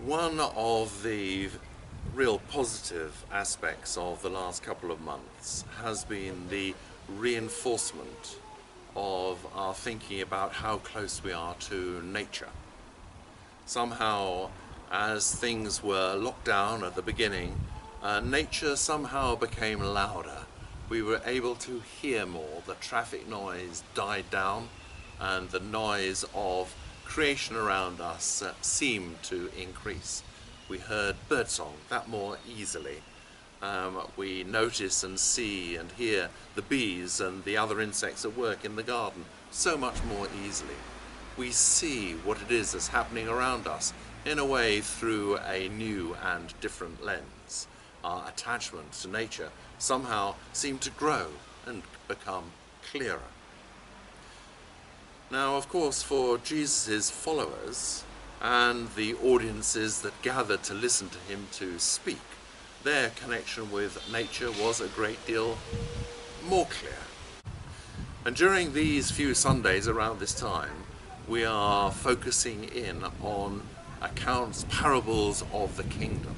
One of the real positive aspects of the last couple of months has been the reinforcement of our thinking about how close we are to nature. Somehow, as things were locked down at the beginning, nature somehow became louder. We were able to hear more. The traffic noise died down, and the noise of creation around us seemed to increase. We heard birdsong that more easily. We notice and see and hear the bees and the other insects at work in the garden so much more easily. We see what it is that's happening around us in a way through a new and different lens. Our attachment to nature somehow seemed to grow and become clearer. Now, of course, for Jesus' followers and the audiences that gathered to listen to him to speak, their connection with nature was a great deal more clear. And during these few Sundays around this time, we are focusing in on accounts, parables of the kingdom.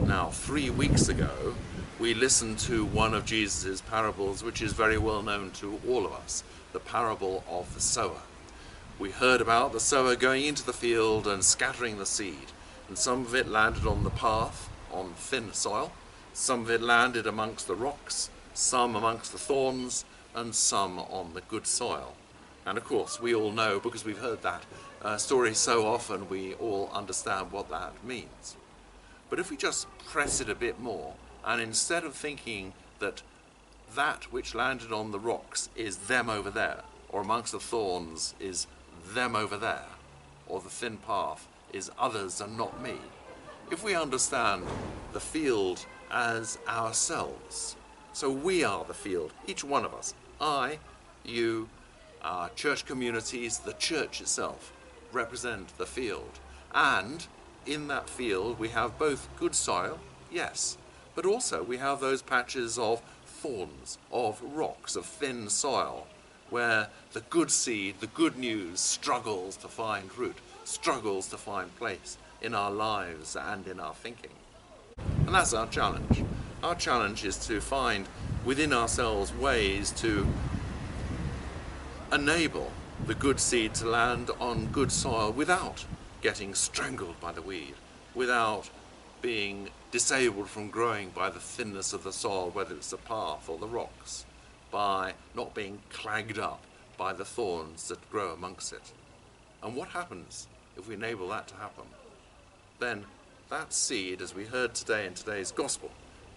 Now, 3 weeks ago, we listened to one of Jesus' parables, which is very well known to all of us, the parable of the sower. We heard about the sower going into the field and scattering the seed, and some of it landed on the path, on thin soil, some of it landed amongst the rocks, some amongst the thorns, and some on the good soil. And of course, we all know, because we've heard that story so often, we all understand what that means. But if we just press it a bit more, and instead of thinking that that which landed on the rocks is them over there, or amongst the thorns is them over there, or the thin path is others and not me, if we understand the field as ourselves, so we are the field, each one of us, I, you, our church communities, the church itself, represent the field. And in that field we have both good soil, yes, but also we have those patches of thorns, of rocks, of thin soil, where the good seed, the good news, struggles to find root, struggles to find place in our lives and in our thinking. And that's our challenge. Our challenge is to find within ourselves ways to enable the good seed to land on good soil without getting strangled by the weed, without being disabled from growing by the thinness of the soil, whether it's the path or the rocks, by not being clogged up by the thorns that grow amongst it. And what happens if we enable that to happen? Then that seed, as we heard today in today's gospel,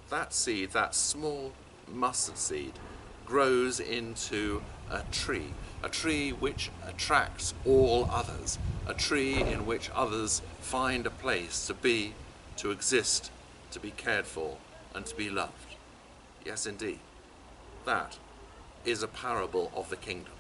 that seed, that small mustard seed, grows into a tree which attracts all others, a tree in which others find a place to be, to exist, to be cared for, and to be loved. Yes, indeed. That is a parable of the kingdom.